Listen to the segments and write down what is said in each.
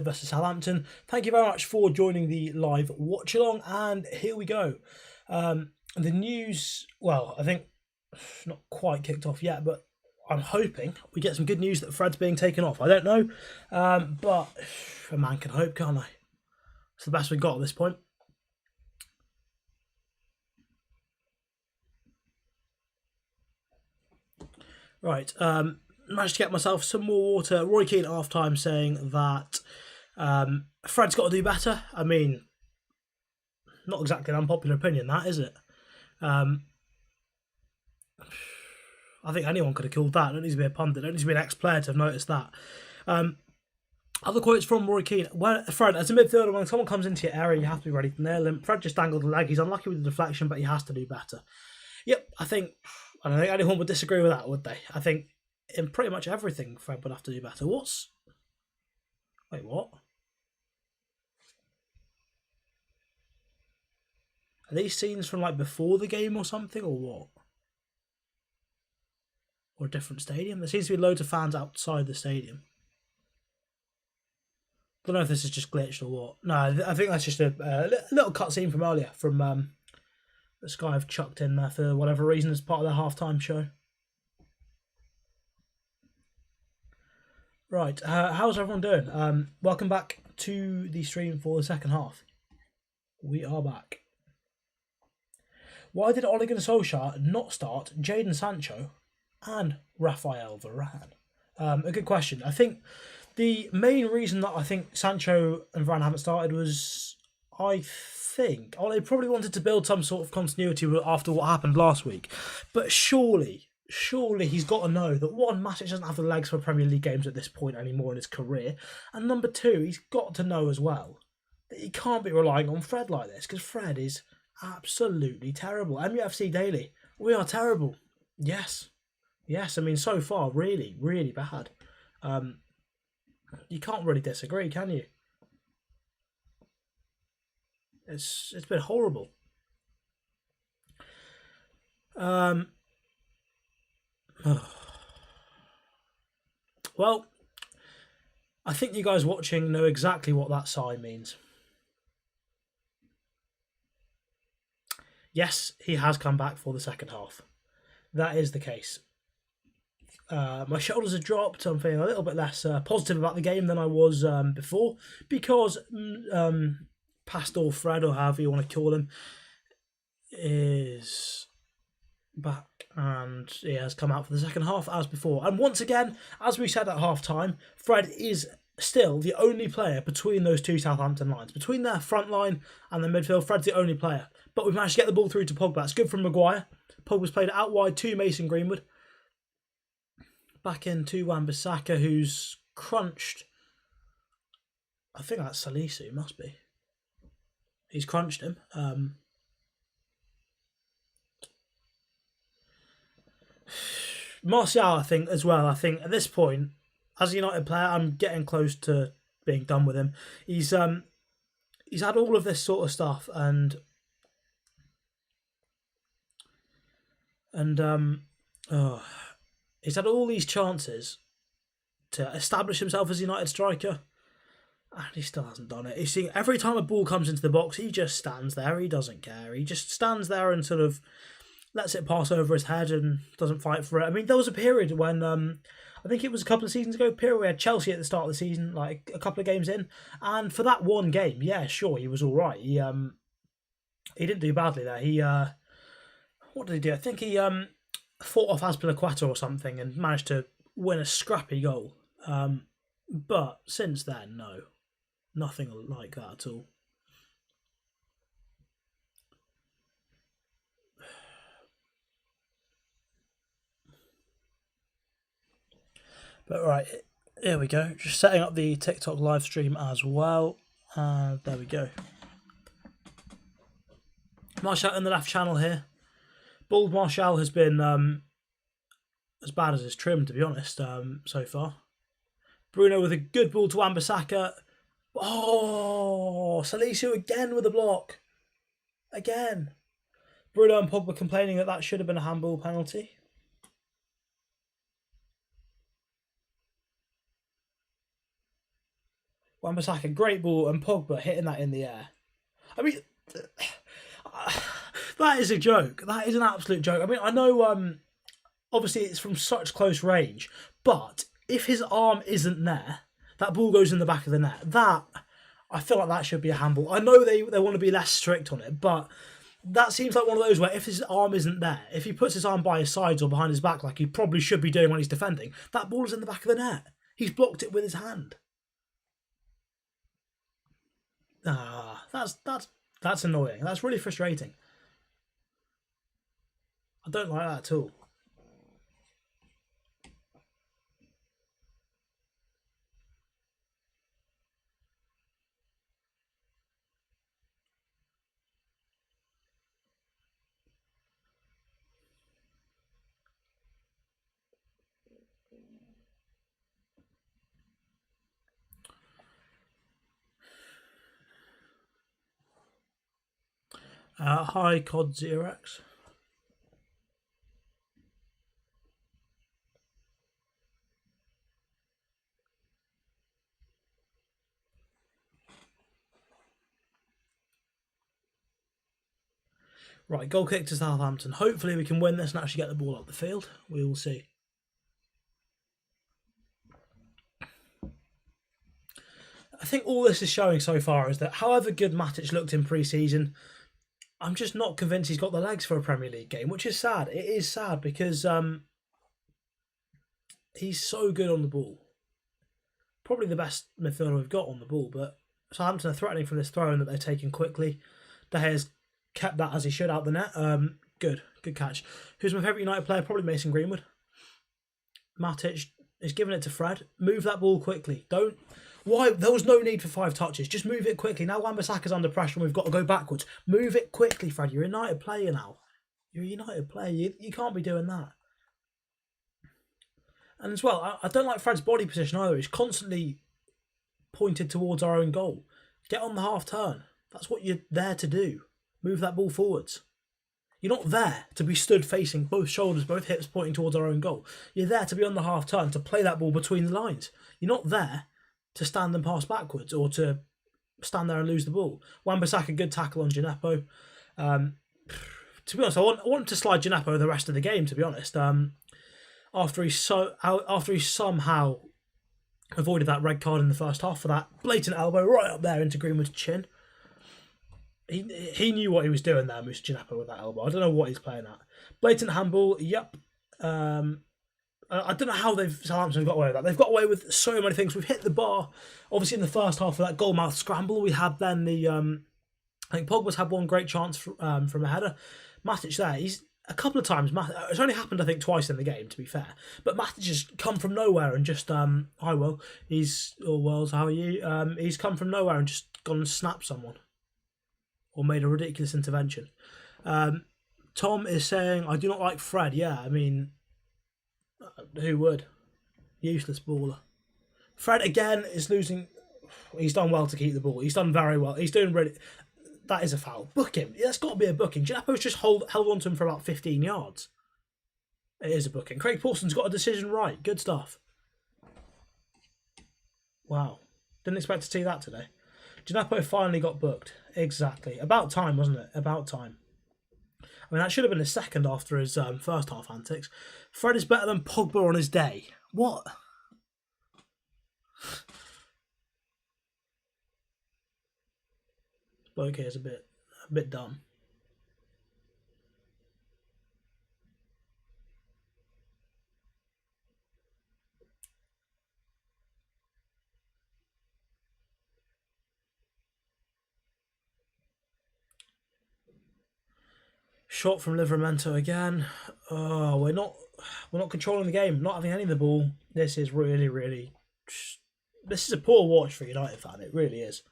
versus Southampton. Thank you very much for joining the live watch along, and here we go. The news, well, I think not quite kicked off yet, but I'm hoping we get some good news that Fred's being taken off. I don't know, but a man can hope, can't I? It's the best we've got at this point. Right, managed to get myself some more water. Roy Keane at half time saying that Fred's got to do better. I mean, not exactly an unpopular opinion, that is it? I think anyone could have called that. Don't need to be a pundit. Don't need to be an ex-player to have noticed that. Other quotes from Roy Keane. Well, Fred, as a midfielder, when someone comes into your area, you have to be ready to nail him. Fred just dangled the leg. He's unlucky with the deflection, but he has to do better. Yep, I don't think anyone would disagree with that, would they? I think in pretty much everything, Fred would have to do better. Wait, what? Are these scenes from like before the game or something, or what? Or a different stadium? There seems to be loads of fans outside the stadium. I don't know if this is just glitched or what. No, I think that's just a little cutscene from earlier from the Sky have chucked in there for whatever reason as part of their halftime show. Right, how's everyone doing? Welcome back to the stream for the second half. We are back. Why did Ole Gunnar Solskjaer not start Jadon Sancho and Raphael Varane? A good question. I think the main reason that I think Sancho and Varane haven't started was, I think, Ole probably wanted to build some sort of continuity after what happened last week. But surely he's got to know that one, Matic doesn't have the legs for Premier League games at this point anymore in his career. And number two, he's got to know as well that he can't be relying on Fred like this, because Fred is absolutely terrible. MUFC Daily, we are terrible. Yes, I mean, so far, really, really bad. You can't really disagree, can you? It's been horrible. Well, I think you guys watching know exactly what that sign means. Yes, he has come back for the second half. That is the case. My shoulders have dropped. I'm feeling a little bit less positive about the game than I was before, because Pastor Fred, or however you want to call him, is back and he has come out for the second half as before. And once again, as we said at half time, Fred is still the only player between those two Southampton lines. Between their front line and the midfield, Fred's the only player. But we've managed to get the ball through to Pogba. It's good from Maguire. Pogba's played it out wide to Mason Greenwood. Back into Wan-Bissaka, who's crunched. I think that's Salisu, must be. He's crunched him. Martial, I think, as well. I think at this point, as a United player, I'm getting close to being done with him. He's had all of this sort of stuff, and he's had all these chances to establish himself as a United striker, and he still hasn't done it. He's seeing every time a ball comes into the box, he just stands there. He doesn't care. He just stands there and sort of lets it pass over his head and doesn't fight for it. I mean, there was a period when I think it was a couple of seasons ago. We had Chelsea at the start of the season, like a couple of games in, and for that one game, yeah, sure, he was all right. He didn't do badly there. He what did he do? I think he fought off Azpilicueta or something and managed to win a scrappy goal. But since then, no, nothing like that at all. But right, here we go. Just setting up the TikTok live stream as well. There we go. Martial in the left channel here. Bald Martial has been as bad as his trim, to be honest, so far. Bruno with a good ball to Wan-Bissaka. Oh, Salisu again with a block. Again. Bruno and Pogba complaining that should have been a handball penalty. Wan-Bissaka, great ball, and Pogba hitting that in the air. I mean, that is a joke. That is an absolute joke. I mean, I know, obviously it's from such close range, but if his arm isn't there, that ball goes in the back of the net. That, I feel like that should be a handball. I know they want to be less strict on it, but that seems like one of those where if his arm isn't there, if he puts his arm by his sides or behind his back like he probably should be doing when he's defending, that ball is in the back of the net. He's blocked it with his hand. That's annoying. That's really frustrating. I don't like that at all. Hi, COD 0x. Right, goal kick to Southampton. Hopefully we can win this and actually get the ball up the field. We will see. I think all this is showing so far is that however good Matic looked in pre-season, I'm just not convinced he's got the legs for a Premier League game, which is sad. It is sad because he's so good on the ball. Probably the best midfielder we've got on the ball, but Southampton are threatening from this throw-in that they're taking quickly. De Gea's kept that as he should out the net. Good catch. Who's my favourite United player? Probably Mason Greenwood. Matic is giving it to Fred. Move that ball quickly. Why? There was no need for 5 touches. Just move it quickly. Now Wan-Bissaka's under pressure and we've got to go backwards. Move it quickly, Fred. You're a United player now. You're a United player. You can't be doing that. And as well, I don't like Fred's body position either. He's constantly pointed towards our own goal. Get on the half turn. That's what you're there to do. Move that ball forwards. You're not there to be stood facing both shoulders, both hips pointing towards our own goal. You're there to be on the half turn, to play that ball between the lines. You're not there to stand and pass backwards or to stand there and lose the ball. Wan-Bissaka, good tackle on Gineppo. To be honest, I want to slide Gineppo the rest of the game, to be honest. After he somehow avoided that red card in the first half for that blatant elbow right up there into Greenwood's chin. He knew what he was doing there, Moussa Gineppo, with that elbow. I don't know what he's playing at. Blatant handball, yep. I don't know how Southampton got away with that. They've got away with so many things. We've hit the bar. Obviously, in the first half of that goal-mouth scramble, we had then the... I think Pogba's had one great chance from a header. Matic there, he's a couple of times... It's only happened, I think, twice in the game, to be fair. But Matic has come from nowhere and just... Hi, Will. Wells, how are you? He's come from nowhere and just gone and snapped someone. Or made a ridiculous intervention. Tom is saying, I do not like Fred. Yeah, I mean... Who would? Useless baller. Fred again is losing. He's done well to keep the ball. He's done very well. He's doing really. That is a foul. Book him. That's got to be a booking. Gineppo's just held on to him for about 15 yards. It is a booking. Craig Paulson's got a decision right. Good stuff. Wow. Didn't expect to see that today. Gineppo finally got booked. Exactly. About time, wasn't it? About time. I mean, that should have been his second after his first half antics. Fred is better than Pogba on his day. What? Bloke here is a bit dumb. Shot from Livramento again. Oh, we're not controlling the game. Not having any of the ball. This is really. This is a poor watch for a United fan. It really is.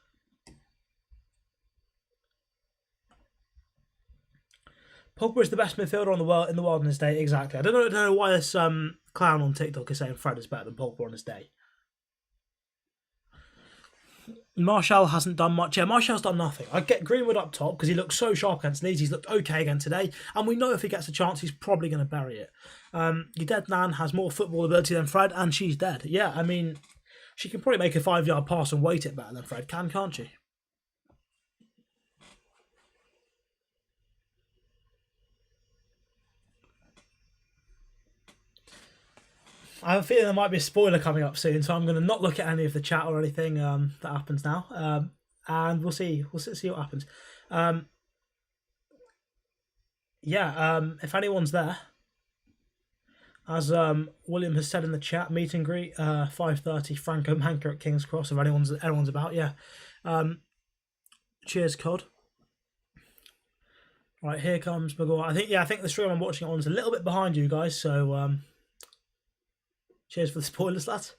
Pogba is the best midfielder in the world on his day. Exactly. I don't know why this clown on TikTok is saying Fred is better than Pogba on his day. Martial hasn't done much. Yeah, Martial's done nothing. I get Greenwood up top because he looks so sharp against Leeds. He's looked okay again today. And we know if he gets a chance, he's probably going to bury it. Your dead Nan has more football ability than Fred, and she's dead. Yeah, I mean, She can probably make a 5-yard pass and weight it better than Fred can, can't she? I have a feeling there might be a spoiler coming up soon, so I'm going to not look at any of the chat or anything that happens now, and we'll see. We'll see what happens. If anyone's there, as William has said in the chat, meet and greet 5:30 Franco Manca at King's Cross. If anyone's about, yeah. Cheers, Cod. Right, here comes Maguire. I think the stream I'm watching on is a little bit behind you guys, so cheers for the spoilers, lads.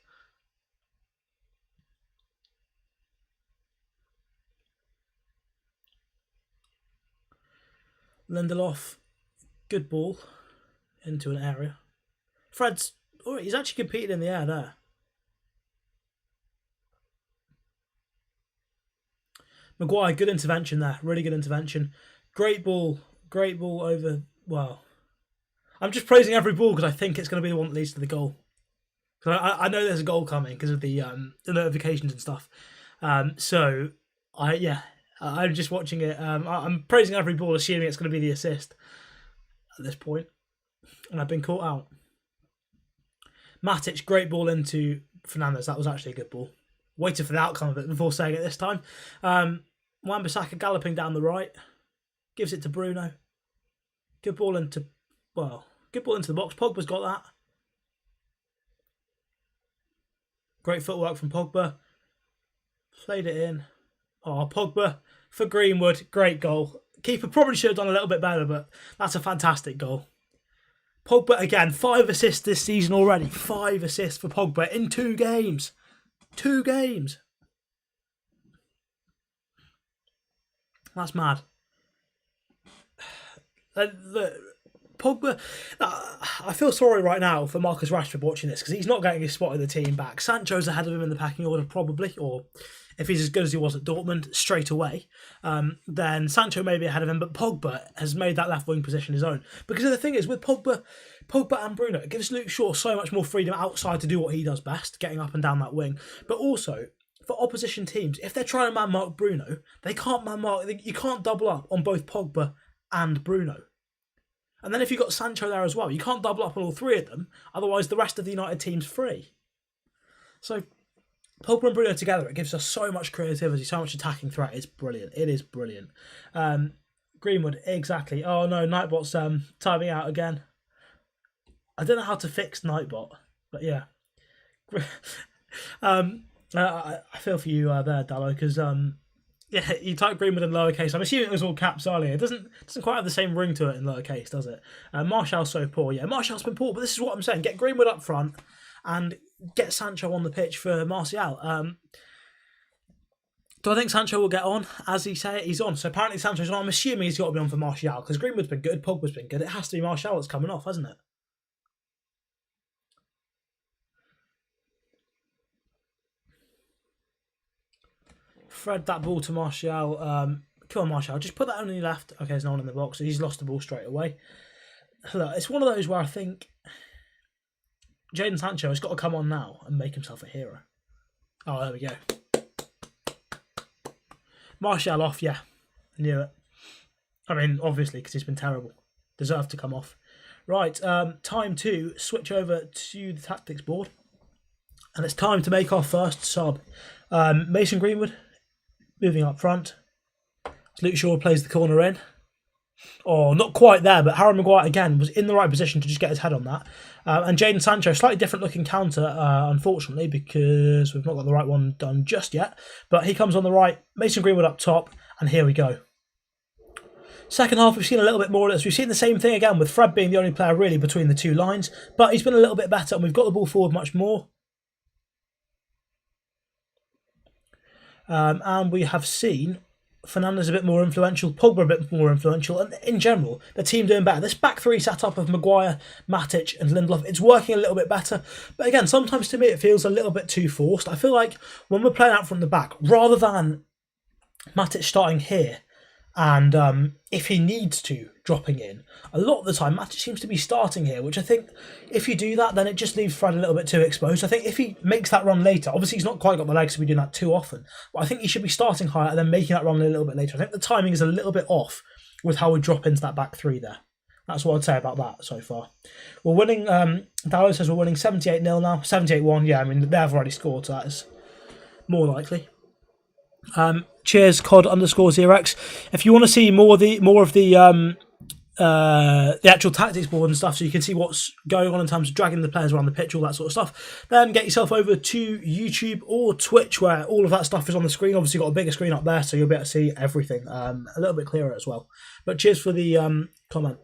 Lindelof, good ball into an area. Fred's, he's actually competing in the air there. Maguire, good intervention there, really good intervention. Great ball over, well, I'm just praising every ball because I think it's going to be the one that leads to the goal. Because I know there's a goal coming because of the notifications and stuff. I'm just watching it. I'm praising every ball, assuming it's going to be the assist at this point. And I've been caught out. Matic, great ball into Fernandes. That was actually a good ball. Waited for the outcome of it before saying it this time. Wan-Bissaka galloping down the right. Gives it to Bruno. Good ball into the box. Pogba's got that. Great footwork from Pogba. Played it in. Oh, Pogba for Greenwood. Great goal. Keeper probably should have done a little bit better, but that's a fantastic goal. Pogba again, 5 assists this season already. 5 assists for Pogba in 2 games. 2 games. That's mad. Pogba, I feel sorry right now for Marcus Rashford watching this because he's not getting his spot in the team back. Sancho's ahead of him in the packing order probably, or if he's as good as he was at Dortmund straight away, then Sancho may be ahead of him, but Pogba has made that left wing position his own. Because the thing is, with Pogba and Bruno, it gives Luke Shaw so much more freedom outside to do what he does best, getting up and down that wing. But also, for opposition teams, if they're trying to man-mark Bruno, they can't man-mark, you can't double up on both Pogba and Bruno. And then if you've got Sancho there as well, you can't double up on all 3 of them, otherwise the rest of the United team's free. So, Pogba and Bruno together, it gives us so much creativity, so much attacking threat. It's brilliant. It is brilliant. Greenwood, exactly. Oh no, Nightbot's timing out again. I don't know how to fix Nightbot, but yeah. I feel for you there, Dallo, because you type Greenwood in lowercase. I'm assuming it was all caps earlier. It doesn't quite have the same ring to it in lowercase, does it? Martial's so poor. Yeah, Martial's been poor, but this is what I'm saying. Get Greenwood up front and get Sancho on the pitch for Martial. Do I think Sancho will get on? As he say, he's on. So apparently Sancho's on. I'm assuming he's got to be on for Martial because Greenwood's been good, Pogba's been good. It has to be Martial that's coming off, hasn't it? Fred that ball to Martial. Come on, Martial. Just put that on your left. Okay, there's no one in the box. So he's lost the ball straight away. Look, it's one of those where I think Jadon Sancho has got to come on now and make himself a hero. Oh, there we go. Martial off, yeah. Knew it. I mean, obviously, because he's been terrible. Deserved to come off. Right, time to switch over to the tactics board. And it's time to make our first sub. Mason Greenwood, moving up front. Luke Shaw plays the corner in. Oh, not quite there, but Harry Maguire, again, was in the right position to just get his head on that. And Jadon Sancho, slightly different looking counter, unfortunately, because we've not got the right one done just yet. But he comes on the right, Mason Greenwood up top, and here we go. Second half, we've seen a little bit more of this. We've seen the same thing again, with Fred being the only player really between the 2 lines. But he's been a little bit better, and we've got the ball forward much more. And we have seen Fernandes a bit more influential, Pogba a bit more influential, and in general, the team doing better. This back 3 setup of Maguire, Matic and Lindelof, it's working a little bit better. But again, sometimes to me it feels a little bit too forced. I feel like when we're playing out from the back, rather than Matic starting here And if he needs to, dropping in. A lot of the time, Matic seems to be starting here, which I think if you do that, then it just leaves Fred a little bit too exposed. I think if he makes that run later, obviously he's not quite got the legs to be doing that too often, but I think he should be starting higher and then making that run a little bit later. I think the timing is a little bit off with how we drop into that back three there. That's what I'd say about that so far. We're winning, Dallo says we're winning 78-0 now. 78-1, yeah, I mean, they've already scored, so that is more likely. Cheers, COD_0x. If you want to see more of the actual tactics board and stuff, so you can see what's going on in terms of dragging the players around the pitch, all that sort of stuff, then get yourself over to YouTube or Twitch, where all of that stuff is on the screen. Obviously, you've got a bigger screen up there, so you'll be able to see everything a little bit clearer as well. But cheers for the comment.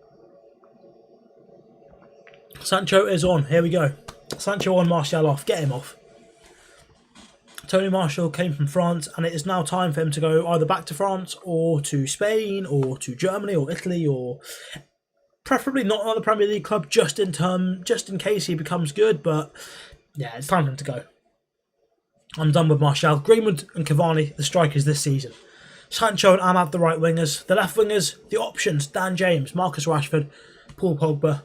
Sancho is on. Here we go. Sancho on, Martial off. Get him off. Tony Martial came from France, and it is now time for him to go either back to France or to Spain or to Germany or Italy, or preferably not another Premier League club, just in case he becomes good. But yeah, it's time for him to go. I'm done with Martial. Greenwood and Cavani, the strikers this season. Sancho and Ahmad, the right wingers. The left wingers, the options: Dan James, Marcus Rashford, Paul Pogba,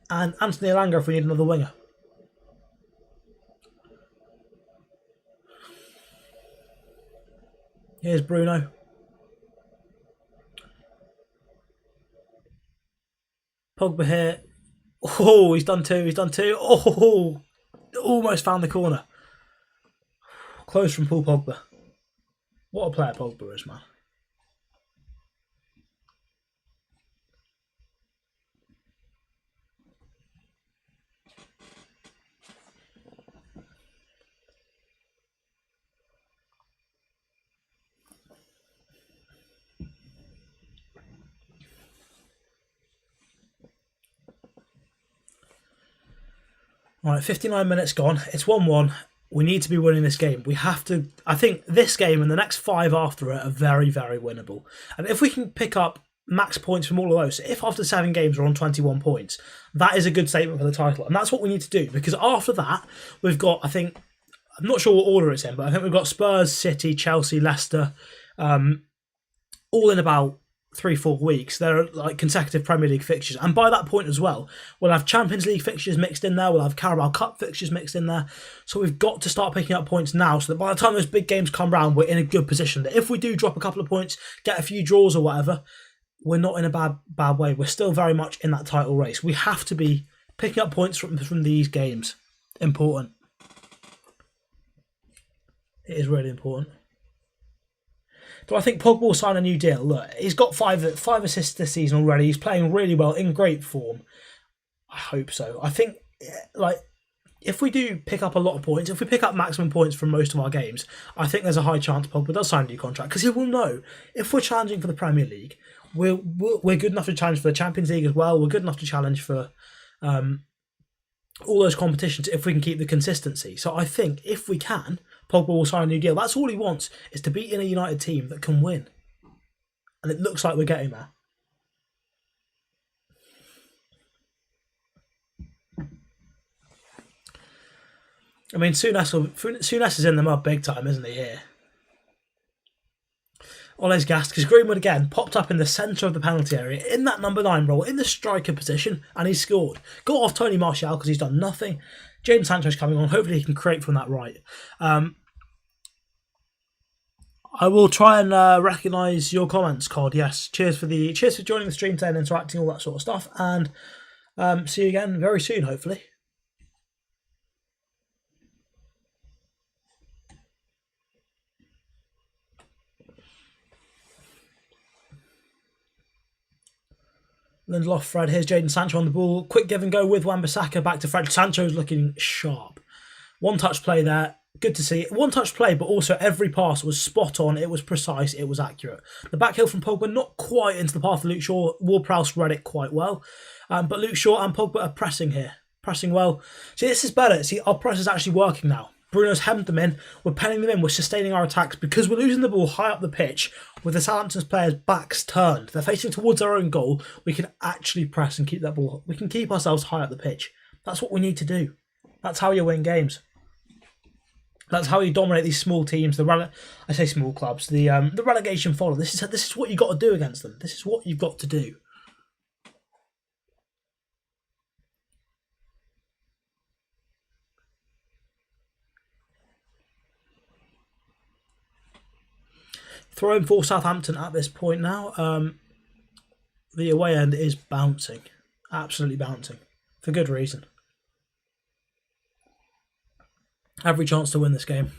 and Anthony Elanga if we need another winger. Here's Bruno. Pogba here. Oh, he's done two. Oh, almost found the corner. Close from Paul Pogba. What a player Pogba is, man. Right, 59 minutes gone. It's 1-1. We need to be winning this game. We have to. I think this game and the next 5 after it are very, very winnable. And if we can pick up max points from all of those, so if after 7 games we're on 21 points, that is a good statement for the title. And that's what we need to do, because after that, we've got, I think, I'm not sure what order it's in, but I think we've got Spurs, City, Chelsea, Leicester, all in about 3-4 weeks. They're like consecutive Premier League fixtures, and by that point as well, we'll have Champions League fixtures mixed in there, we'll have Carabao Cup fixtures mixed in there, so we've got to start picking up points now, so that by the time those big games come round, we're in a good position, that if we do drop a couple of points, get a few draws or whatever, we're not in a bad way. We're still very much in that title race. We have to be picking up points from these games. Important. It is really important. Do I think Pogba will sign a new deal? Look, he's got five assists this season already. He's playing really well, in great form. I hope so. I think, like, if we do pick up a lot of points, if we pick up maximum points from most of our games, I think there's a high chance Pogba does sign a new contract, because he will know if we're challenging for the Premier League, we're good enough to challenge for the Champions League as well. We're good enough to challenge for all those competitions if we can keep the consistency. So I think if we can, Pogba will sign a new deal. That's all he wants, is to be in a United team that can win. And it looks like we're getting there. I mean, Souness is in the mud big time, isn't he, here? Ole's gassed because Greenwood again popped up in the centre of the penalty area in that number 9 role, in the striker position, and he scored. Got off Tony Martial because he's done nothing. Jadon Sancho's coming on. Hopefully he can create from that right. I will try and recognise your comments, COD. Yes, cheers for joining the stream today and interacting, all that sort of stuff. And see you again very soon, hopefully. Lindelof, Fred. Here's Jadon Sancho on the ball. Quick give and go with Wan-Bissaka. Back to Fred. Sancho's looking sharp. One touch play there. Good to see. One touch play, but also every pass was spot on. It was precise. It was accurate. The back heel from Pogba, not quite into the path of Luke Shaw. Ward-Prowse read it quite well. But Luke Shaw and Pogba are pressing here. Pressing well. See, this is better. See, our press is actually working now. Bruno's hemmed them in. We're penning them in. We're sustaining our attacks because we're losing the ball high up the pitch with the Southampton's players' backs turned. They're facing towards our own goal. We can actually press and keep that ball. We can keep ourselves high up the pitch. That's what we need to do. That's how you win games. That's how you dominate these small teams. I say small clubs. The relegation follow. This is what you got to do against them. This is what you've got to do. Throwing for Southampton at this point now. The away end is bouncing, absolutely bouncing, for good reason. Every chance to win this game.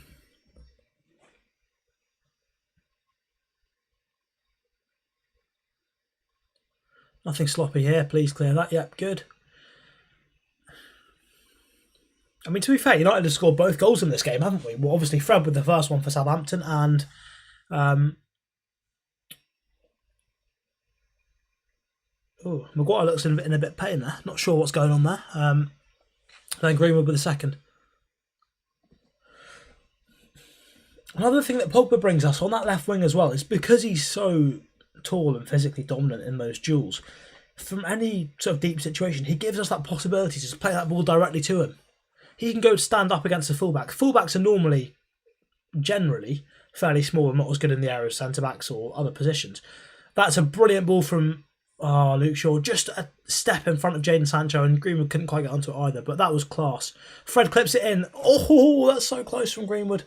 Nothing sloppy here. Please clear that. Yep, good. I mean, to be fair, United have scored both goals in this game, haven't we? Well, obviously, Fred with the first one for Southampton, and Maguire looks in a bit of pain there. Not sure what's going on there. Then Greenwood with the second. Another thing that Pogba brings us on that left wing as well is because he's so tall and physically dominant in those duels, from any sort of deep situation, he gives us that possibility to just play that ball directly to him. He can go stand up against the fullback. Fullbacks are normally, generally, fairly small and not as good in the area as centre-backs or other positions. That's a brilliant ball from Luke Shaw. Just a step in front of Jadon Sancho, and Greenwood couldn't quite get onto it either, but that was class. Fred clips it in. Oh, that's so close from Greenwood.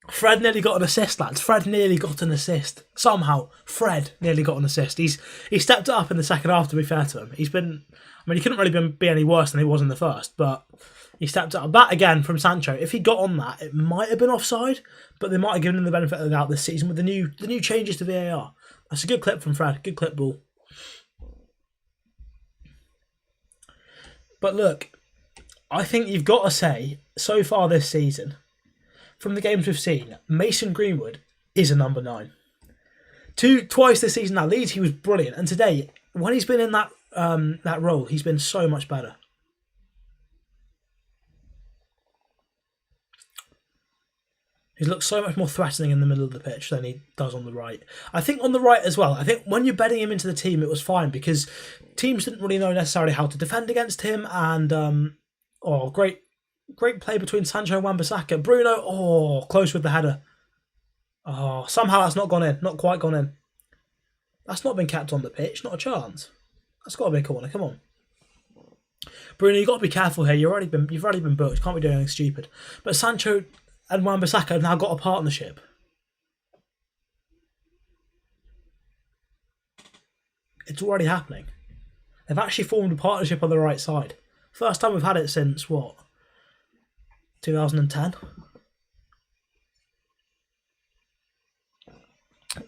Fred nearly got an assist, lads. Fred nearly got an assist. Somehow, Fred nearly got an assist. He stepped it up in the second half, to be fair to him. He couldn't really be any worse than he was in the first, but he stepped it up. That again from Sancho. If he got on that, it might have been offside, but they might have given him the benefit of the doubt this season with the new changes to VAR. That's a good clip from Fred. Good clip ball. But look, I think you've got to say, so far this season, from the games we've seen, Mason Greenwood is a number 9. Twice this season now, Leeds he was brilliant, and today, when he's been in that role, he's been so much better. He looks so much more threatening in the middle of the pitch than he does on the right. I think on the right as well, I think when you're betting him into the team, it was fine because teams didn't really know necessarily how to defend against him, and great play between Sancho and Wan-Bissaka. Bruno, close with the header. Somehow that's not gone in. Not quite gone in. That's not been kept on the pitch. Not a chance. That's got to be a corner. Come on. Bruno, you've got to be careful here. You've already been booked. Can't be doing anything stupid. But Sancho and Wan-Bissaka have now got a partnership. It's already happening. They've actually formed a partnership on the right side. First time we've had it since, what? 2010?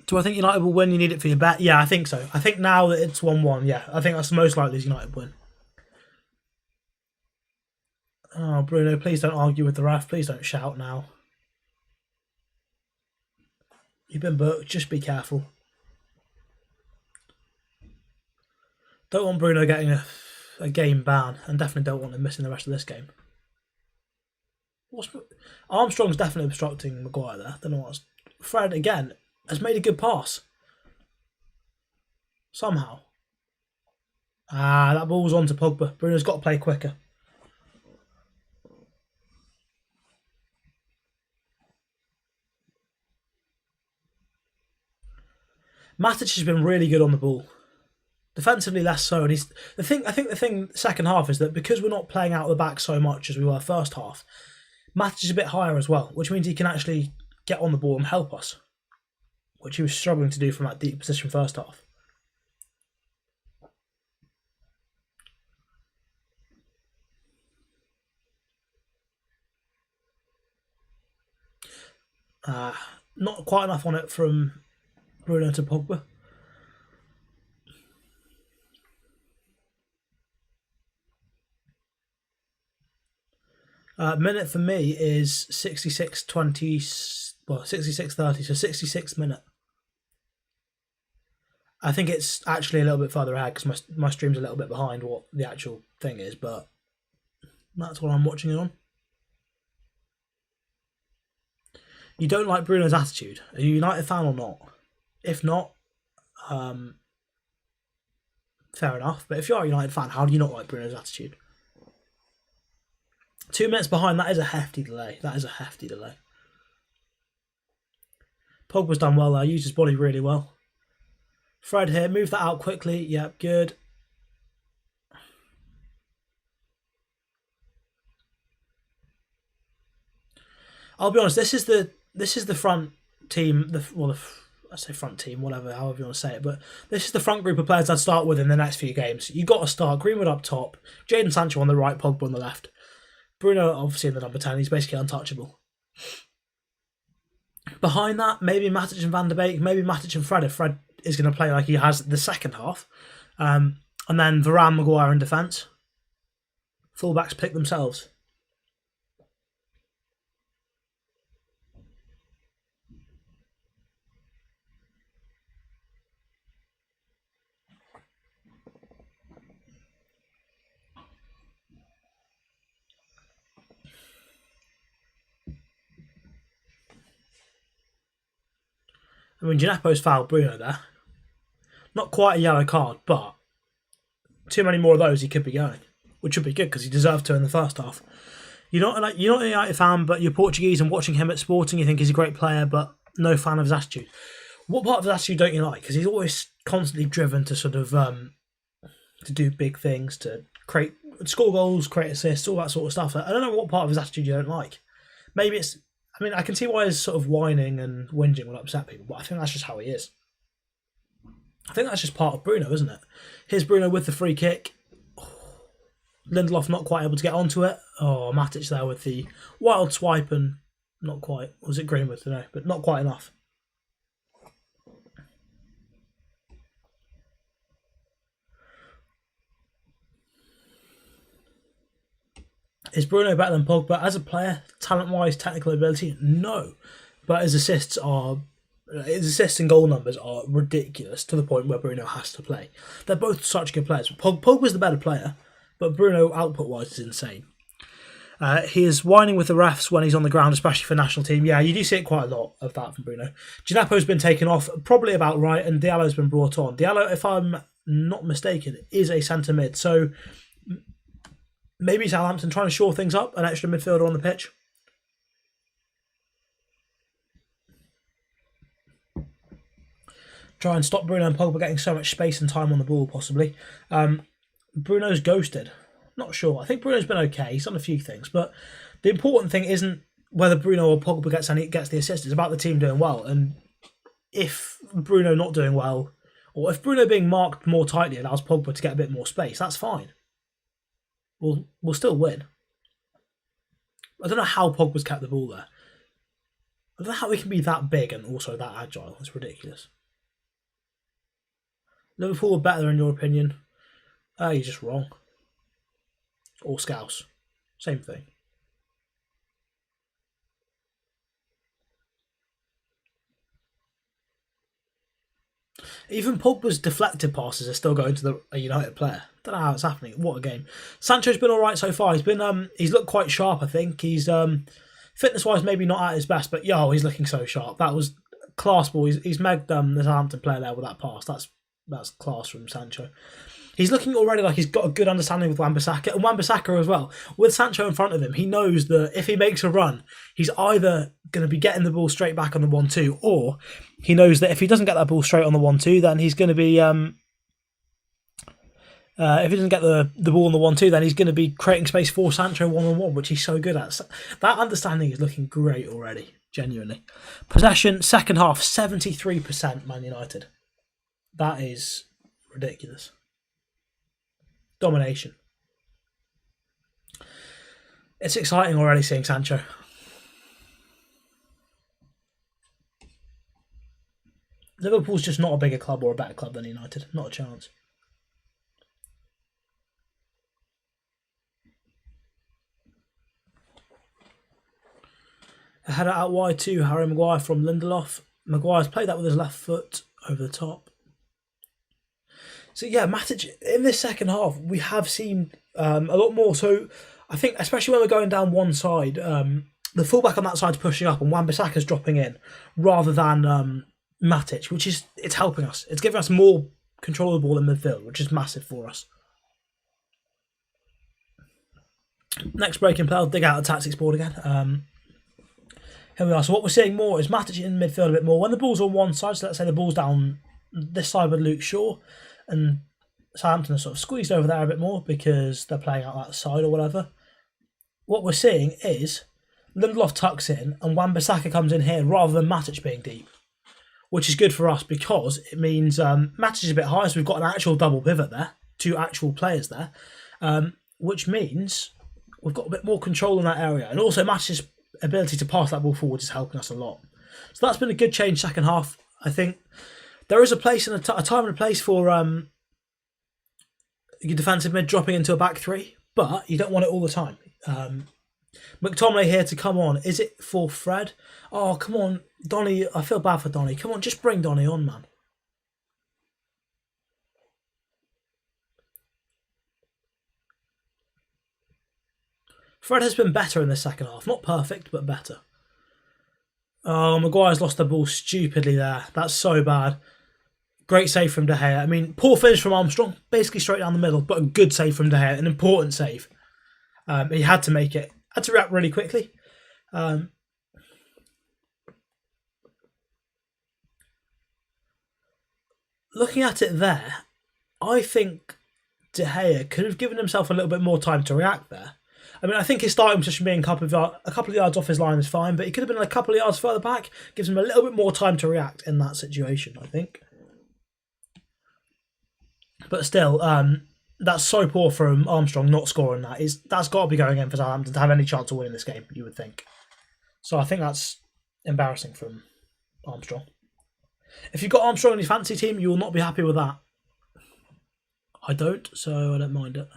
Do I think United will win? You need it for your bet? Yeah, I think so. I think now that it's 1-1, yeah. I think that's the most likely United win. Oh, Bruno, please don't argue with the ref. Please don't shout now. You've been booked. Just be careful. Don't want Bruno getting a game ban, and definitely don't want him missing the rest of this game. Armstrong's definitely obstructing Maguire there. Don't know what's. Fred, again, has made a good pass. Somehow. That ball was on to Pogba. Bruno's got to play quicker. Matic has been really good on the ball. Defensively, less so. And I think the thing second half is that because we're not playing out the back so much as we were first half, Matic is a bit higher as well, which means he can actually get on the ball and help us, which he was struggling to do from that deep position first half. Not quite enough on it from Bruno to Pogba. Minute for me is 66:20, well, 66:30, so 66th minute. I think it's actually a little bit further ahead because my stream's a little bit behind what the actual thing is, but that's what I'm watching it on. You don't like Bruno's attitude? Are you a United fan or not? If not, fair enough. But if you are a United fan, how do you not like Bruno's attitude? 2 minutes behind, that is a hefty delay. That is a hefty delay. Pogba's done well there, used his body really well. Fred here, move that out quickly. Yep, good. I'll be honest, this is the front team, I say front team, whatever, however you want to say it, but this is the front group of players I'd start with in the next few games. You got to start Greenwood up top, Jadon Sancho on the right, Pogba on the left. Bruno obviously in the number 10, he's basically untouchable. Behind that, maybe Matic and Van der Beek, maybe Matic and Fred if Fred is going to play like he has the second half. And then Varane, Maguire in defence. Fullbacks pick themselves. I mean, Gineppo's fouled Bruno there. Not quite a yellow card, but too many more of those he could be going, which would be good because he deserved to in the first half. You're not a United fan, but you're Portuguese and watching him at Sporting, you think he's a great player, but no fan of his attitude. What part of his attitude don't you like? Because he's always constantly driven to sort of to do big things, to score goals, create assists, all that sort of stuff. I don't know what part of his attitude you don't like. Maybe it's... I mean, I can see why his sort of whining and whinging will upset people, but I think that's just how he is. I think that's just part of Bruno, isn't it? Here's Bruno with the free kick. Lindelof not quite able to get onto it. Oh, Matic there with the wild swipe and not quite. Was it Greenwood? No, but not quite enough. Is Bruno better than Pogba as a player, talent-wise, technical ability? No, but his assists and goal numbers are ridiculous to the point where Bruno has to play. They're both such good players. Pogba's the better player, but Bruno output-wise is insane. He is whining with the refs when he's on the ground, especially for national team. Yeah, you do see it quite a lot of that from Bruno. Gineppo's been taken off, probably about right, and Diallo's been brought on. Diallo, if I'm not mistaken, is a centre mid, so maybe Southampton trying to shore things up, an extra midfielder on the pitch. Try and stop Bruno and Pogba getting so much space and time on the ball, possibly. Bruno's ghosted. Not sure. I think Bruno's been okay. He's done a few things, but the important thing isn't whether Bruno or Pogba gets the assist. It's about the team doing well. And if Bruno not doing well, or if Bruno being marked more tightly allows Pogba to get a bit more space, that's fine. We'll still win. I don't know how Pogba's kept the ball there. I don't know how he can be that big and also that agile. It's ridiculous. Liverpool are better in your opinion? You're just wrong. Or Scouse. Same thing. Even Pogba's deflected passes are still going to a United player. Don't know how it's happening. What a game. Sancho's been alright so far. He's looked quite sharp, I think. He's fitness-wise maybe not at his best, but he's looking so sharp. That was class ball. He's megged the Southampton player there with that pass. That's class from Sancho. He's looking already like he's got a good understanding with Wan-Bissaka, and Wan-Bissaka as well. With Sancho in front of him, he knows that if he makes a run, he's either going to be getting the ball straight back on the 1-2, or he knows that if he doesn't get that ball straight on the 1-2, then he's going to be... if he doesn't get the ball on the 1-2, then he's going to be creating space for Sancho one-on-one, which he's so good at. That understanding is looking great already, genuinely. Possession, second half, 73% Man United. That is ridiculous. Domination. It's exciting already seeing Sancho. Liverpool's just not a bigger club or a better club than United. Not a chance. A header out wide to Harry Maguire from Lindelof. Maguire's played that with his left foot over the top. So yeah, Matic, in this second half, we have seen a lot more. So I think, especially when we're going down one side, the fullback on that side's pushing up and Wan-Bissaka's dropping in rather than Matic, it's helping us. It's giving us more control of the ball in midfield, which is massive for us. Next breaking play, I'll dig out the tactics board again. Here we are. So what we're seeing more is Matic in midfield a bit more. When the ball's on one side, so let's say the ball's down this side with Luke Shaw, and Southampton are sort of squeezed over there a bit more because they're playing out that side or whatever. What we're seeing is Lindelof tucks in and Wan-Bissaka comes in here rather than Matic being deep, which is good for us because it means Matic is a bit higher, so we've got an actual double pivot there, 2 actual players there, which means we've got a bit more control in that area. And also Matic's ability to pass that ball forward is helping us a lot. So that's been a good change second half. I think there is a place and a time and a place for your defensive mid dropping into a back 3, but you don't want it all the time. McTominay here to come on. Is it for Fred? Oh, come on, Donny. I feel bad for Donny. Come on, just bring Donny on, man. Fred has been better in the second half. Not perfect, but better. Oh, Maguire's lost the ball stupidly there. That's so bad. Great save from De Gea. I mean, poor finish from Armstrong. Basically straight down the middle, but a good save from De Gea. An important save. He had to make it. Had to react really quickly. Looking at it there, I think De Gea could have given himself a little bit more time to react there. I mean, I think his starting position being a couple of yards off his line is fine, but he could have been a couple of yards further back. Gives him a little bit more time to react in that situation, I think. But still, that's so poor from Armstrong not scoring that. That's got to be going in for Southampton to have any chance of winning this game, you would think. So I think that's embarrassing from Armstrong. If you've got Armstrong in your fancy team, you will not be happy with that. I don't, so I don't mind it.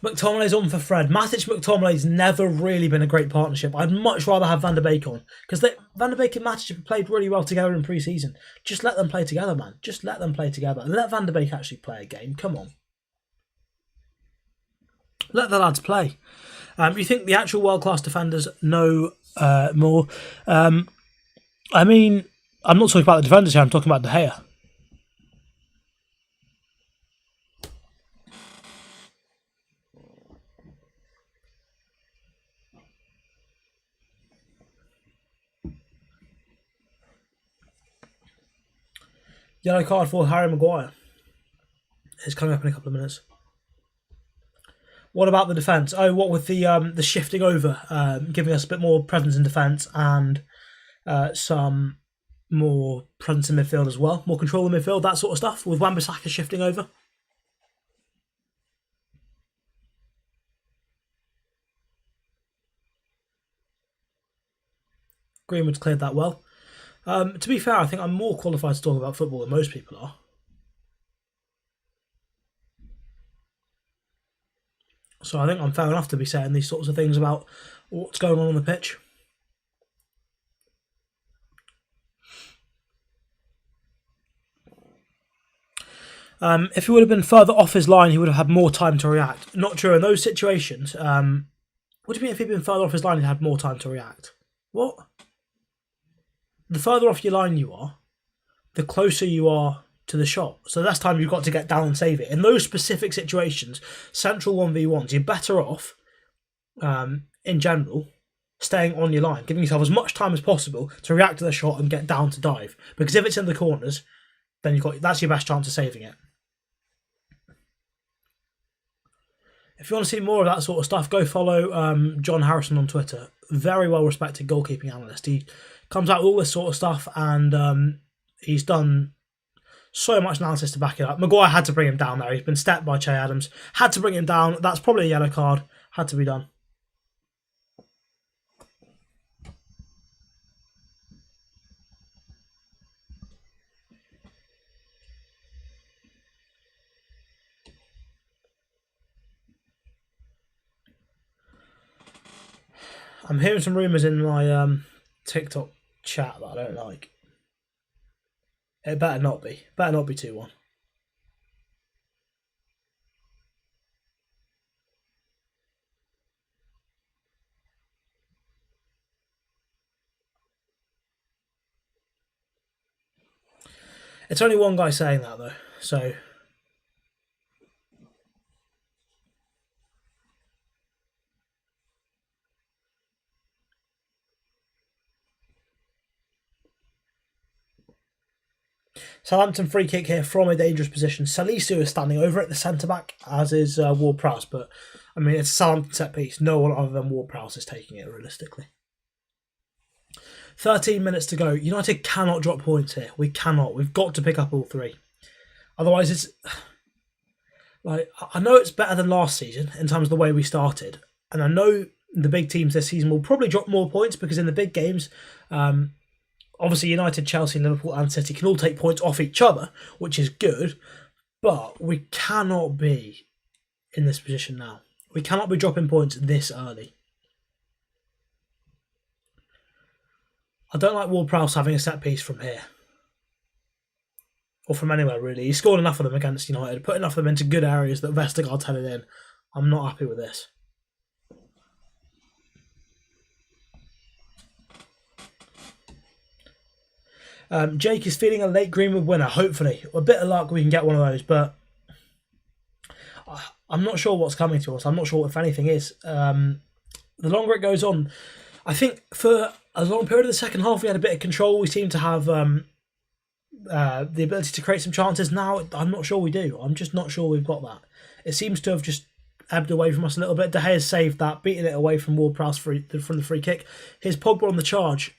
McTominay's on for Fred. Matic-McTominay's never really been a great partnership. I'd much rather have Van der Beek on. Because Van der Beek and Matic have played really well together in pre-season. Just let them play together, man. Just let them play together. And let Van der Beek actually play a game. Come on. Let the lads play. You think the actual world-class defenders know more? I mean, I'm not talking about the defenders here. I'm talking about De Gea. Yellow card for Harry Maguire. It's coming up in a couple of minutes. What about the defence? Oh, what with the shifting over, giving us a bit more presence in defence and some more presence in midfield as well. More control in midfield, that sort of stuff, with Wan-Bissaka shifting over. Greenwood's cleared that well. To be fair, I think I'm more qualified to talk about football than most people are. So I think I'm fair enough to be saying these sorts of things about what's going on the pitch. If he would have been further off his line, he would have had more time to react. Not true in those situations. What do you mean if he'd been further off his line, he'd had more time to react? What? The further off your line you are, the closer you are to the shot. So the less time you've got to get down and save it. In those specific situations, central 1v1s, you're better off, in general, staying on your line, giving yourself as much time as possible to react to the shot and get down to dive. Because if it's in the corners, then that's your best chance of saving it. If you want to see more of that sort of stuff, go follow John Harrison on Twitter. Very well respected goalkeeping analyst. He comes out with all this sort of stuff and he's done so much analysis to back it up. Maguire had to bring him down there. He's been stepped by Che Adams. Had to bring him down. That's probably a yellow card. Had to be done. I'm hearing some rumours in my TikTok chat that I don't like. It better not be. Better not be 2-1. It's only one guy saying that though, so Southampton free kick here from a dangerous position. Salisu is standing over at the centre-back, as is Ward-Prowse. But, I mean, it's a Southampton set piece. No one other than Ward-Prowse is taking it, realistically. 13 minutes to go. United cannot drop points here. We cannot. We've got to pick up all 3. Otherwise, it's... like, I know it's better than last season in terms of the way we started. And I know the big teams this season will probably drop more points because in the big games... obviously, United, Chelsea, Liverpool and City can all take points off each other, which is good. But we cannot be in this position now. We cannot be dropping points this early. I don't like Ward-Prowse having a set piece from here. Or from anywhere, really. He scored enough of them against United. Put enough of them into good areas that Vestergaard's headed in. I'm not happy with this. Jake is feeling a late Greenwood winner, hopefully. A bit of luck we can get one of those, but I'm not sure what's coming to us. I'm not sure if anything is. The longer it goes on, I think for a long period of the second half we had a bit of control. We seem to have the ability to create some chances. Now I'm not sure we do. I'm just not sure we've got that. It seems to have just ebbed away from us a little bit. De Gea saved that, beating it away from Ward-Prowse from the free kick. Here's Pogba on the charge.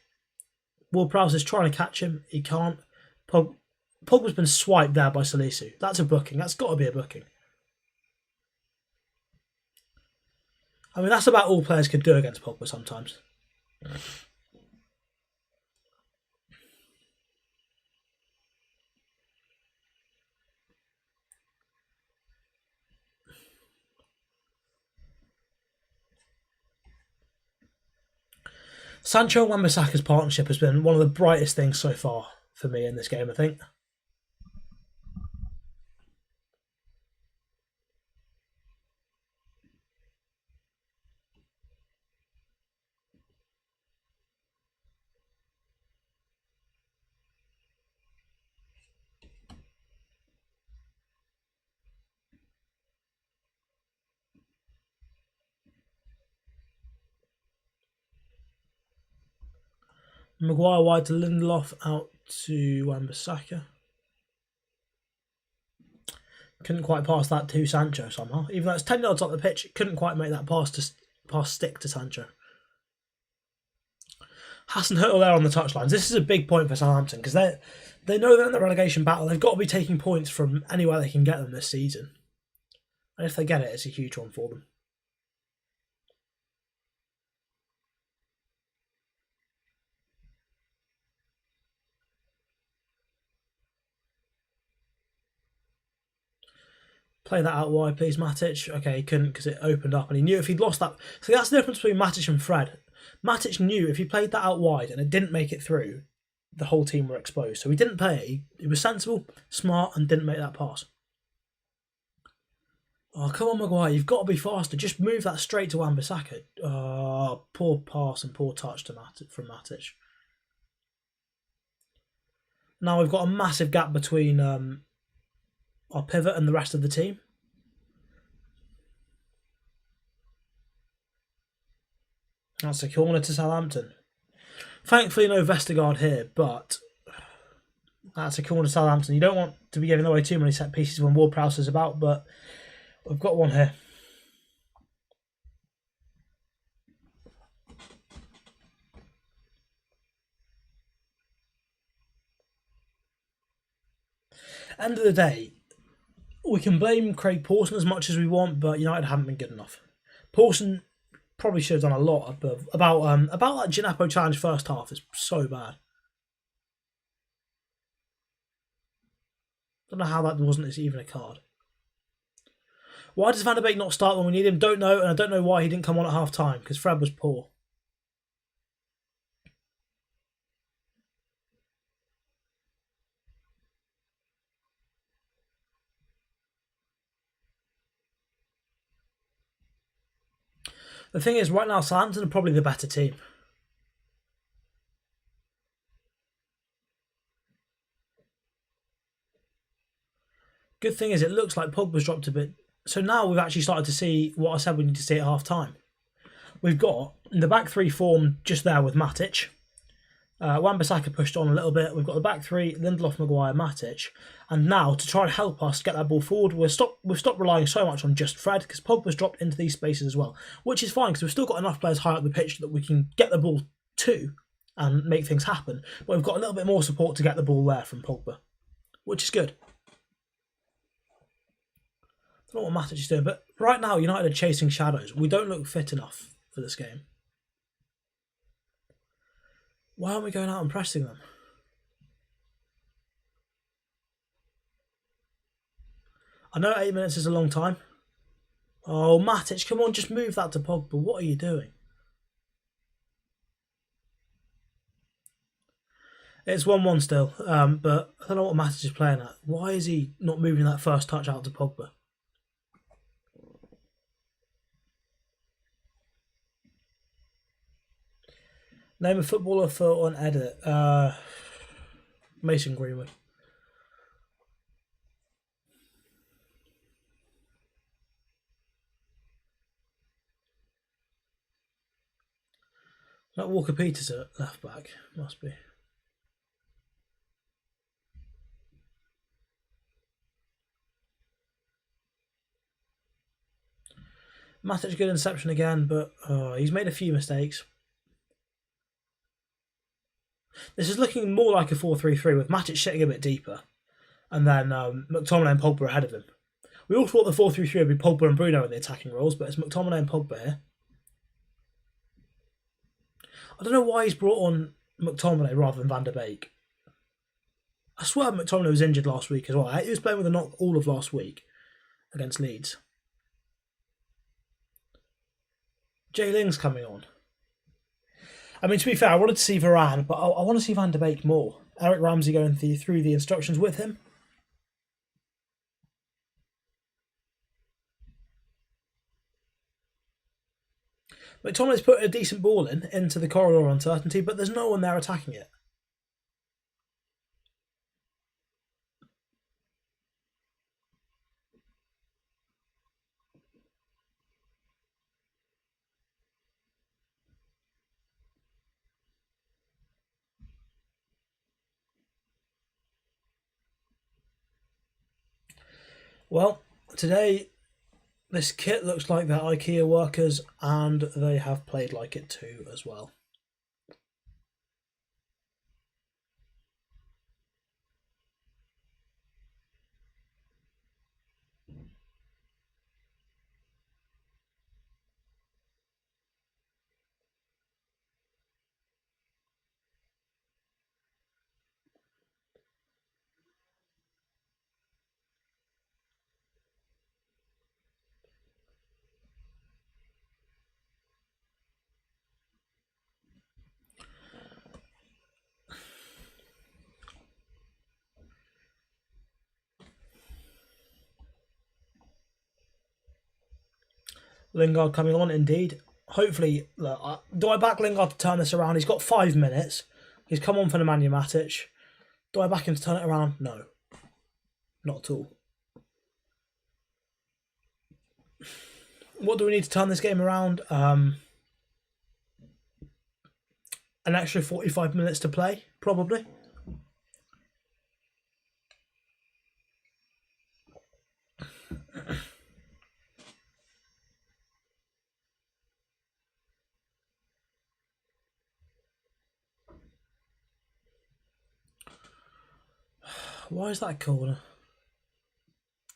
Ward-Prowse is trying to catch him. He can't. Pogba's been swiped there by Salisu. That's a booking. That's got to be a booking. I mean, that's about all players could do against Pogba sometimes. Sancho and Wan-Bissaka's partnership has been one of the brightest things so far for me in this game, I think. Maguire wide to Lindelof, out to Wan-Bissaka. Couldn't quite pass that to Sancho somehow. Even though it's 10 yards up the pitch, couldn't quite make that pass stick to Sancho. Hasenhüttl there on the touchlines. This is a big point for Southampton because they know they're in the relegation battle. They've got to be taking points from anywhere they can get them this season. And if they get it, it's a huge one for them. Play that out wide, please, Matic. Okay, he couldn't because it opened up and he knew if he'd lost that. So that's the difference between Matic and Fred. Matic knew if he played that out wide and it didn't make it through, the whole team were exposed. So he didn't play it. He was sensible, smart, and didn't make that pass. Oh, come on, Maguire. You've got to be faster. Just move that straight to Wan-Bissaka. Oh, poor pass and poor touch to from Matic. Now we've got a massive gap between our pivot and the rest of the team. That's a corner to Southampton. Thankfully, no Vestergaard here, but that's a corner to Southampton. You don't want to be giving away too many set pieces when Ward-Prowse is about, but we've got one here. End of the day, we can blame Craig Pawson as much as we want, but United haven't been good enough. Pawson probably should have done a lot above about that Gineppo challenge first half is so bad. Don't know how that wasn't even a card. Why does Van der Beek not start when we need him? Don't know, and I don't know why he didn't come on at half time because Fred was poor. The thing is, right now, Southampton are probably the better team. Good thing is, it looks like Pogba's dropped a bit. So now we've actually started to see what I said we need to see at half time. We've got the back three form just there with Matic. Wan-Bissaka pushed on a little bit. We've got the back three: Lindelof, Maguire, Matic. And now to try and help us get that ball forward, we've stopped relying so much on just Fred because Pogba's dropped into these spaces as well, which is fine because we've still got enough players high up the pitch that we can get the ball to and make things happen. But we've got a little bit more support to get the ball there from Pogba, which is good. I don't know what Matic is doing, but right now United are chasing shadows. We don't look fit enough for this game. Why aren't we going out and pressing them? I know 8 minutes is a long time. Oh, Matic, come on, just move that to Pogba. What are you doing? It's 1-1 still, but I don't know what Matic is playing at. Why is he not moving that first touch out to Pogba? Name a footballer for on edit. Mason Greenwood. That Walker Peters at left back. Must be. Matic good interception again, but he's made a few mistakes. This is looking more like a 4-3-3 with Matic sitting a bit deeper, and then McTominay and Pogba ahead of him. We all thought the 4-3-3 would be Pogba and Bruno in the attacking roles, but it's McTominay and Pogba here. I don't know why he's brought on McTominay rather than Van der Beek. I swear McTominay was injured last week as well. He was playing with a knock all of last week against Leeds. Jay Ling's coming on. I mean, to be fair, I wanted to see Varane, but I want to see Van der Beek more. Eric Ramsey going through the instructions with him. McTominay's put a decent ball into the corridor uncertainty, but there's no one there attacking it. Well, today this kit looks like they're IKEA workers, and they have played like it too as well. Lingard coming on, indeed. Hopefully, look, do I back Lingard to turn this around? He's got 5 minutes. He's come on for Nemanja Matic. Do I back him to turn it around? No. Not at all. What do we need to turn this game around? An extra 45 minutes to play, probably. Why is that a corner?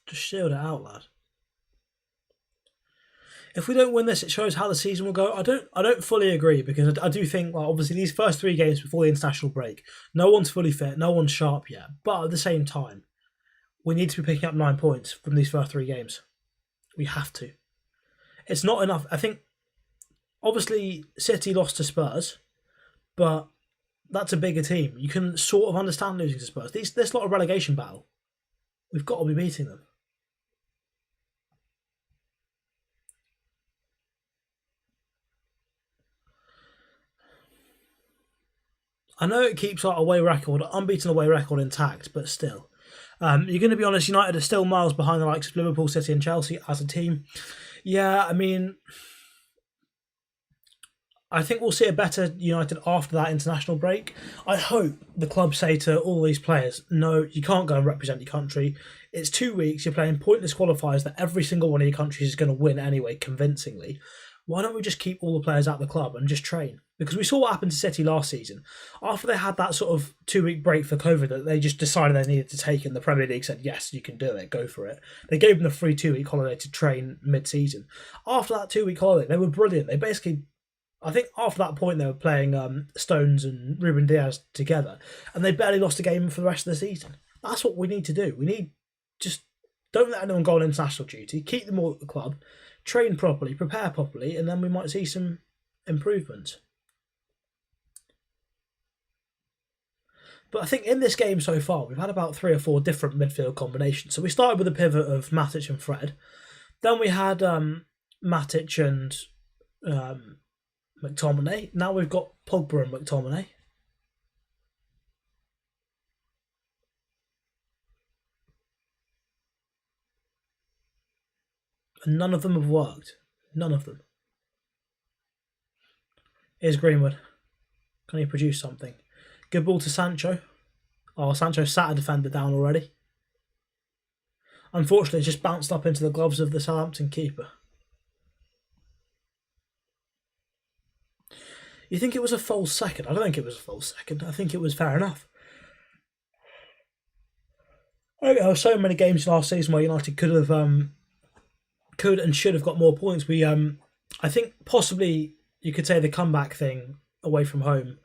Just shield it out, lad. If we don't win this, it shows how the season will go. I don't fully agree because I do think, well, obviously these first 3 games before the international break, no one's fully fit, no one's sharp yet. But at the same time, we need to be picking up 9 points from these first 3 games. We have to. It's not enough. I think, obviously, City lost to Spurs, but that's a bigger team. You can sort of understand losing to Spurs. This lot of relegation battle, we've got to be beating them. I know it keeps our away record, unbeaten away record intact, but still. You're going to be honest, United are still miles behind the likes of Liverpool, City and Chelsea as a team. Yeah, I mean, I think we'll see a better United after that international break. I hope the club say to all these players, no, you can't go and represent your country. It's 2 weeks, you're playing pointless qualifiers that every single one of your countries is going to win anyway, convincingly. Why don't we just keep all the players out of the club and just train? Because we saw what happened to City last season. After they had that sort of 2 week break for COVID that they just decided they needed to take, and the Premier League said, yes, you can do it, go for it. They gave them the free 2 week holiday to train mid-season. After that 2 week holiday, they were brilliant. They basically, I think after that point, they were playing Stones and Ruben Diaz together, and they barely lost a game for the rest of the season. That's what we need to do. We need just don't let anyone go on international duty. Keep them all at the club, train properly, prepare properly, and then we might see some improvements. But I think in this game so far, we've had about 3 or 4 different midfield combinations. So we started with a pivot of Matic and Fred. Then we had Matic and McTominay. Now we've got Pogba and McTominay. And none of them have worked. None of them. Here's Greenwood. Can he produce something? Good ball to Sancho. Oh, Sancho sat a defender down already. Unfortunately, it just bounced up into the gloves of the Southampton keeper. You think it was a false second? I don't think it was a false second. I think it was fair enough. I think there were so many games last season where United could and should have got more points. I think possibly you could say the comeback thing away from home.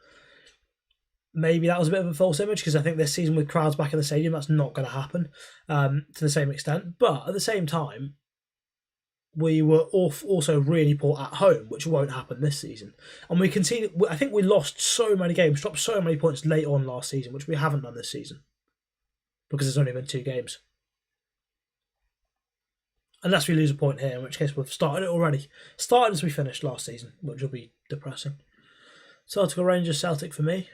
Maybe that was a bit of a false image because I think this season with crowds back in the stadium, that's not going to happen to the same extent. But at the same time, we were also really poor at home, which won't happen this season. And we conceded. I think we lost so many games, dropped so many points late on last season, which we haven't done this season because there's only been 2 games. Unless we lose a point here, in which case we've started it already. Started as we finished last season, which will be depressing. Celtic or Rangers, Celtic for me.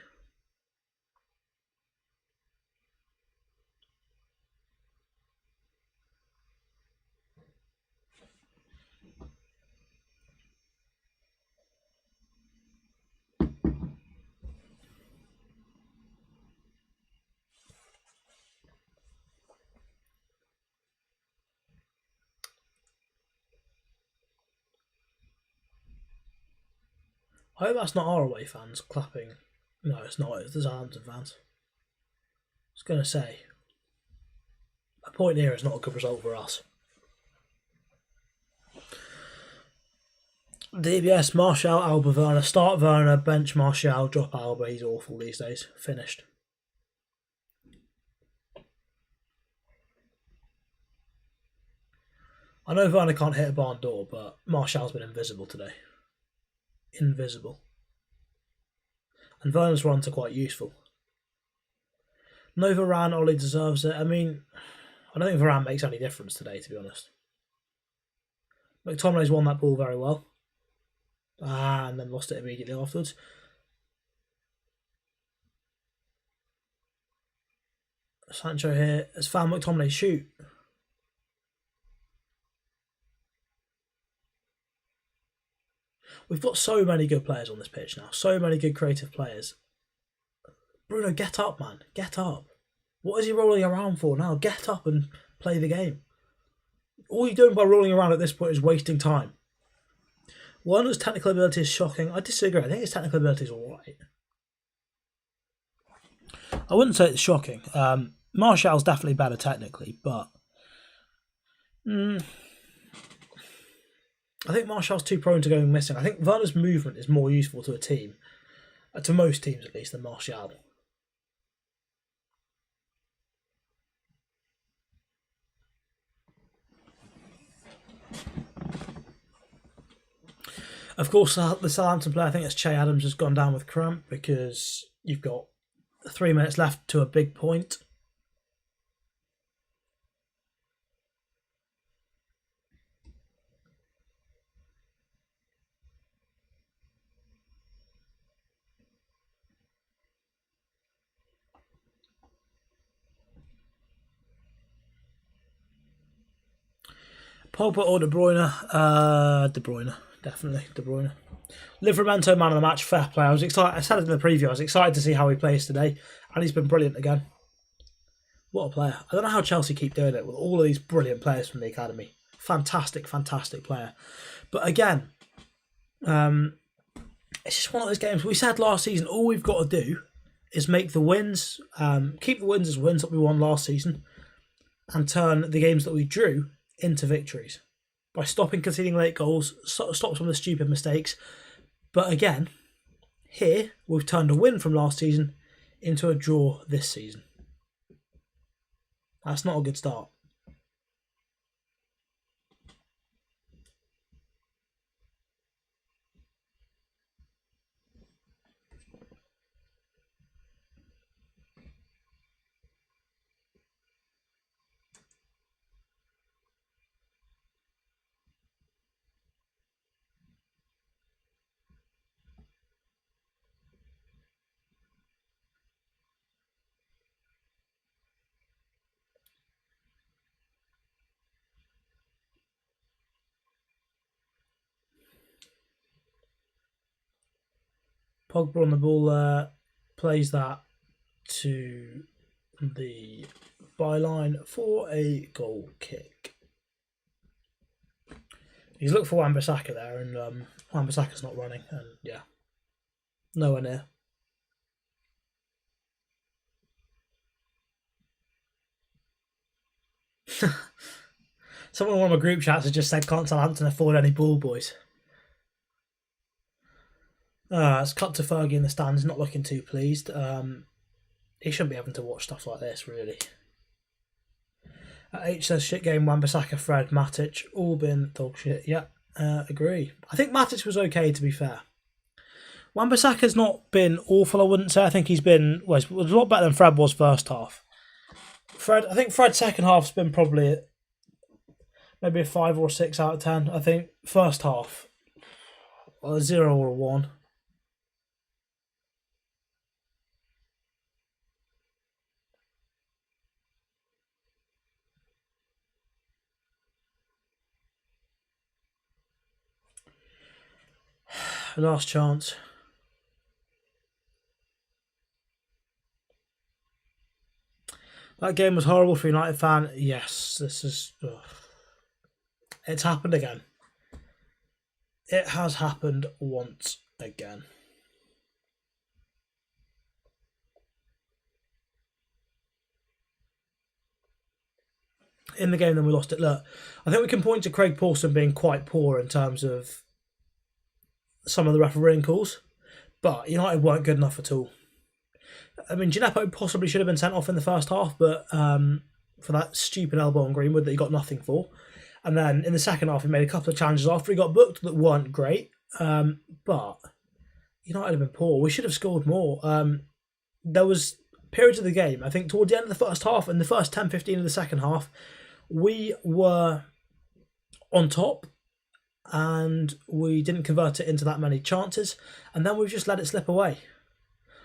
I hope that's not our away fans clapping. No, it's not. It's the Southampton fans. I was going to say, a point here is not a good result for us. DBS, Martial, Alba, Werner. Start Werner, bench Martial, drop Alba. He's awful these days. Finished. I know Werner can't hit a barn door, but Martial's been invisible today. Invisible. And Werner's runs are quite useful. No Varane, Ollie deserves it. I mean, I don't think Varane makes any difference today, to be honest. McTominay's won that ball very well. And then lost it immediately afterwards. Sancho here has found McTominay shoot. We've got so many good players on this pitch now. So many good creative players. Bruno, get up, man. Get up. What is he rolling around for now? Get up and play the game. All you're doing by rolling around at this point is wasting time. Werner's technical ability is shocking. I disagree. I think his technical ability is alright. I wouldn't say it's shocking. Martial's definitely better technically, but I think Martial's too prone to going missing. I think Werner's movement is more useful to a team, to most teams at least, than Martial. Of course, the Southampton player, I think it's Che Adams, has gone down with cramp because you've got 3 minutes left to a big point. Pogba or De Bruyne? De Bruyne, definitely De Bruyne. Livramento, man of the match, fair play. I was excited. I said it in the preview. I was excited to see how he plays today, and he's been brilliant again. What a player. I don't know how Chelsea keep doing it with all of these brilliant players from the academy. Fantastic, fantastic player. But again, it's just one of those games. We said last season, all we've got to do is make the wins, keep the wins as wins that we won last season, and turn the games that we drew into victories by stopping conceding late goals, stop some of the stupid mistakes. But again, here we've turned a win from last season into a draw this season. That's not a good start. Pogba on the ball plays that to the byline for a goal kick. He's looked for Wan-Bissaka there, and Wan-Bissaka's not running, and yeah, nowhere near. Someone in one of my group chats has just said, can't Southampton afford any ball boys? It's cut to Fergie in the stands, not looking too pleased. He shouldn't be having to watch stuff like this, really. H says, shit game, Wan-Bissaka, Fred, Matic, all been dog shit. Yeah, agree. I think Matic was okay, to be fair. Wan-Bissaka's not been awful, I wouldn't say. I think he's been, well, he was a lot better than Fred was first half. I think Fred's second half's been probably maybe a 5 or 6 out of 10. I think first half, a 0 or a 1. Last chance. That game was horrible for a United fan. Yes, this is... Ugh. It's happened again. It has happened once again. In the game, then we lost it. Look, I think we can point to Craig Pawson being quite poor in terms of some of the refereeing calls, but United weren't good enough at all. I mean, Gineppo possibly should have been sent off in the first half, but for that stupid elbow on Greenwood that he got nothing for. And then in the second half, he made a couple of challenges after he got booked that weren't great. But United have been poor. We should have scored more. There was periods of the game, I think toward the end of the first half and the first 10-15 of the second half, we were on top and we didn't convert it into that many chances. And then we've just let it slip away.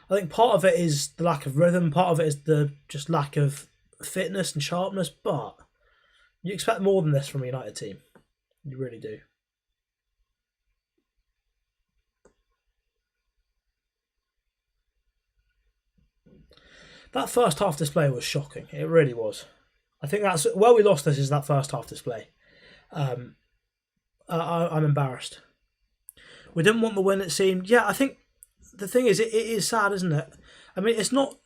I think part of it is the lack of rhythm. Part of it is the just lack of fitness and sharpness. But you expect more than this from a United team. You really do. That first half display was shocking. It really was. I think that's where we lost this, is that first half display. I'm embarrassed. We didn't want the win, it seemed. Yeah, I think the thing is, it is sad, isn't it? I mean, it's not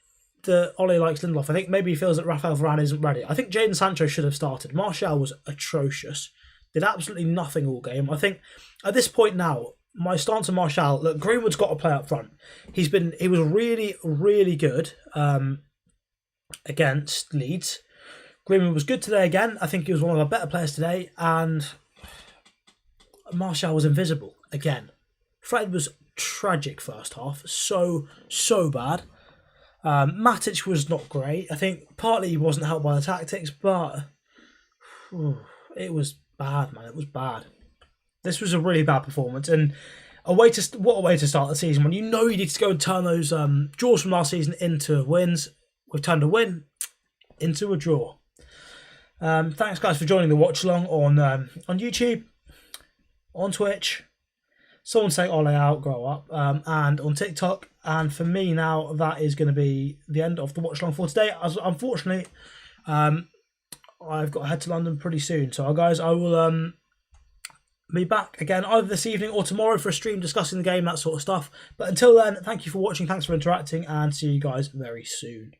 that Ole likes Lindelof. I think maybe he feels that Rafael Varane isn't ready. I think Jadon Sancho should have started. Martial was atrocious. Did absolutely nothing all game. I think at this point now, my stance on Martial, look, Greenwood's got to play up front. He was really, really good against Leeds. Greenwood was good today again. I think he was one of our better players today. And Martial was invisible again. Fred was tragic first half. So bad. Matic was not great. I think partly he wasn't helped by the tactics, but it was bad, man. It was bad. This was a really bad performance, and what a way to start the season when you know you need to go and turn those draws from last season into wins. We've turned a win into a draw. Thanks, guys, for joining the watch along on YouTube, on Twitch. Someone say Ole out, grow up, and on TikTok. And for me now, that is going to be the end of the watch along for today. As unfortunately, I've got to head to London pretty soon. So, guys, I will be back again either this evening or tomorrow for a stream discussing the game, that sort of stuff. But until then, thank you for watching, thanks for interacting, and see you guys very soon.